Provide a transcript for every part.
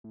Hey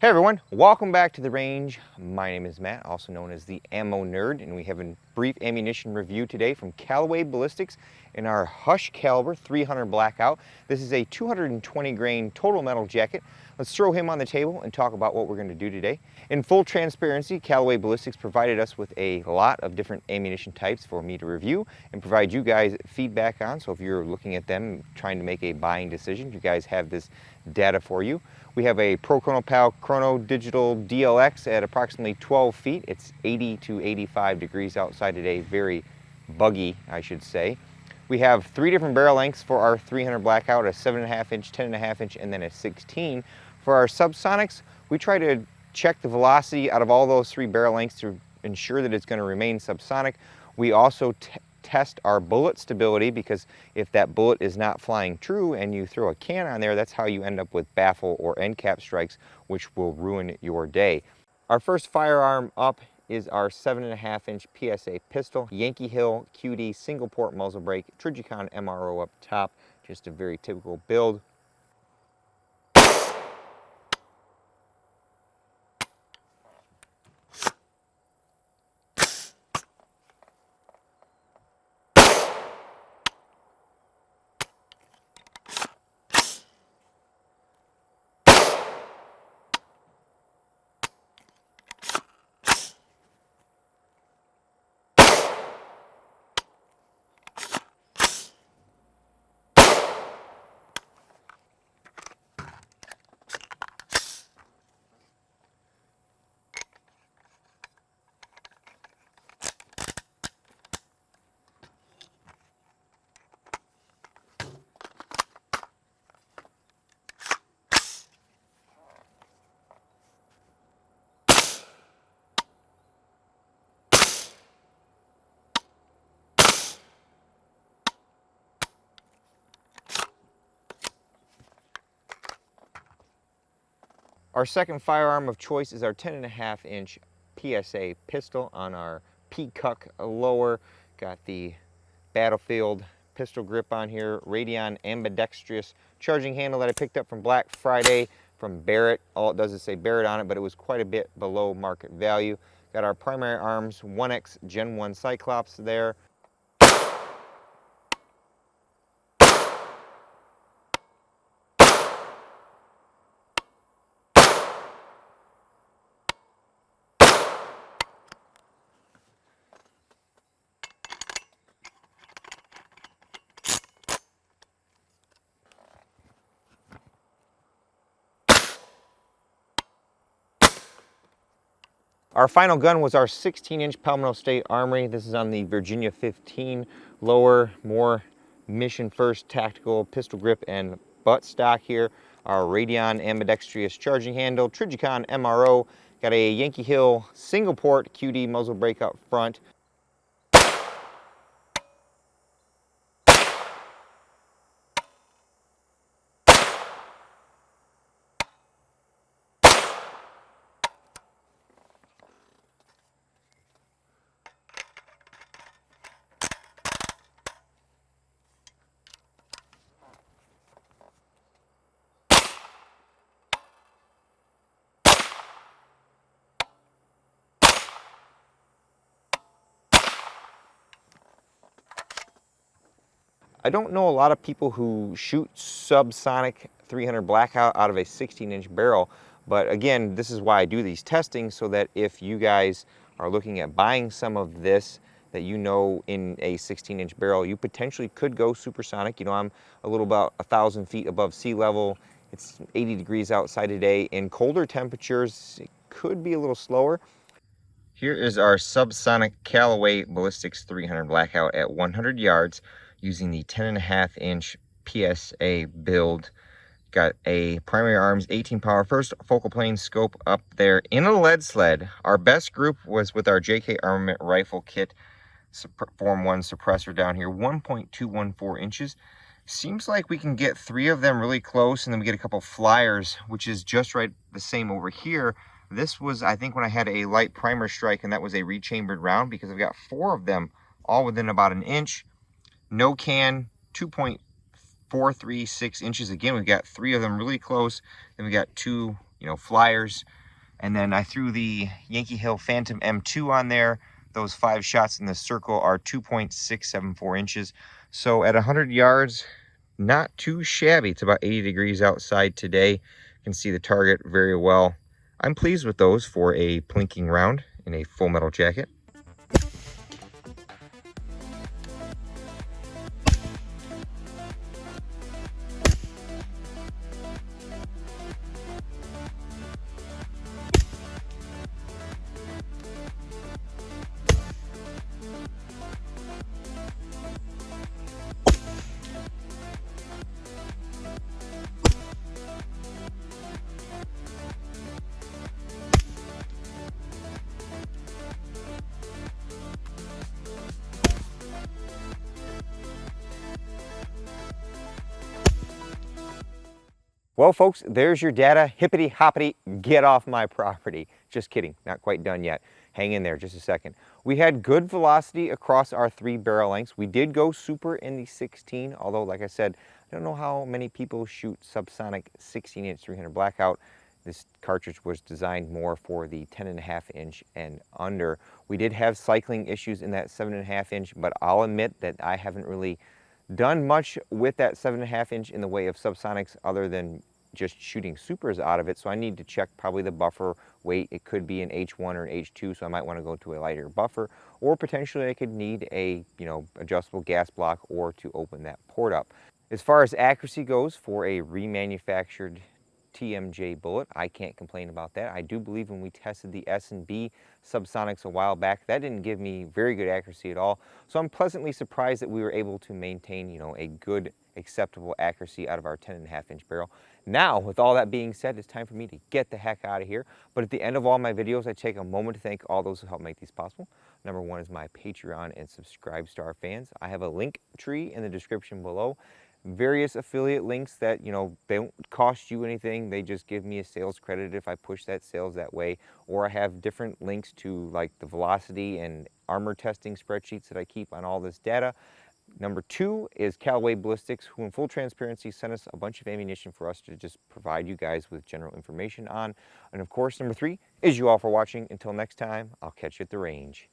everyone, welcome back to the range. My name is Matt, also known as the Ammo Nerd, and we have a brief ammunition review today from Callaway Ballistics in our Hush Caliber 300 Blackout. This is a 220 grain total metal jacket. Let's throw him on the table and talk about what we're going to do today. In full transparency, Callaway Ballistics provided us with a lot of different ammunition types for me to review and provide you guys feedback on. So if you're looking at them trying to make a buying decision, you guys have this data for you. We have a Pro Chrono Pal Chrono Digital DLX at approximately 12 feet. It's 80 to 85 degrees outside today, very buggy, I should say. We have 3 different barrel lengths for our 300 Blackout, a 7.5 inch, 10.5 inch, and then a 16. For our subsonics, we try to check the velocity out of all those 3 barrel lengths to ensure that it's going to remain subsonic. We also test our bullet stability, because if that bullet is not flying true and you throw a can on there, that's how you end up with baffle or end cap strikes, which will ruin your day. Our first firearm up is our 7.5 inch PSA pistol, Yankee Hill QD single port muzzle brake, Trijicon MRO up top, just a very typical build. Our second firearm of choice is our 10.5 inch PSA pistol on our Peacock lower. Got the Battlefield pistol grip on here, R.A.N.G.E ambidextrous charging handle that I picked up from Black Friday from Barrett. All it does is say Barrett on it, but it was quite a bit below market value. Got our primary arms 1X Gen 1 Cyclops there. Our final gun was our 16 inch Palmetto State Armory. This is on the Virginia 15 lower, more mission first tactical pistol grip and butt stock here. Our R.A.N.G.E ambidextrous charging handle, Trijicon MRO, got a Yankee Hill single port QD muzzle brake up front. I don't know a lot of people who shoot subsonic 300 Blackout out of a 16 inch barrel, but again, this is why I do these testings, so that if you guys are looking at buying some of this, that you know in a 16 inch barrel, you potentially could go supersonic. You know, I'm a little about 1,000 feet above sea level. It's 80 degrees outside today. In colder temperatures, it could be a little slower. Here is our subsonic Callaway Ballistics 300 Blackout at 100 yards using the 10.5 inch PSA build. Got a primary arms 18 power first focal plane scope up there in a lead sled. Our best group was with our JK Armament rifle kit Form 1 suppressor down here, 1.214 inches. Seems like we can get 3 of them really close, and then we get a couple flyers, which is just right the same over here. This was, I think, when I had a light primer strike, and that was a rechambered round, because I've got 4 of them all within about an inch. No can, 2.436 inches. Again, we've got 3 of them really close. Then we got 2, flyers. And then I threw the Yankee Hill Phantom M2 on there. Those 5 shots in the circle are 2.674 inches. So at 100 yards, not too shabby. It's about 80 degrees outside today. You can see the target very well. I'm pleased with those for a plinking round in a full metal jacket. Well, folks, there's your data. Hippity hoppity, get off my property. Just kidding, not quite done yet. Hang in there just a second. We had good velocity across our 3 barrel lengths. We did go super in the 16, although, like I said, I don't know how many people shoot subsonic 16-inch 300 Blackout. This cartridge was designed more for the 10.5-inch and under. We did have cycling issues in that 7.5-inch, but I'll admit that I haven't really done much with that 7.5-inch in the way of subsonics other than just shooting supers out of it. So I need to check probably the buffer weight. It could be an H1 or an H2, so I might want to go to a lighter buffer, or potentially I could need a adjustable gas block or to open that port up. As far as accuracy goes for a remanufactured TMJ bullet, I can't complain about that. I do believe when we tested the S&B subsonics a while back, that didn't give me very good accuracy at all. So I'm pleasantly surprised that we were able to maintain, a good acceptable accuracy out of our 10.5-inch barrel. Now, with all that being said, it's time for me to get the heck out of here. But at the end of all my videos, I take a moment to thank all those who help make these possible. Number 1 is my Patreon and Subscribe Star fans. I have a link tree in the description below. Various affiliate links that, they don't cost you anything. They just give me a sales credit if I push that sales that way. Or I have different links to like the velocity and armor testing spreadsheets that I keep on all this data. Number 2 is Callaway Ballistics, who in full transparency sent us a bunch of ammunition for us to just provide you guys with general information on. And of course, number 3 is you all for watching. Until next time, I'll catch you at the range.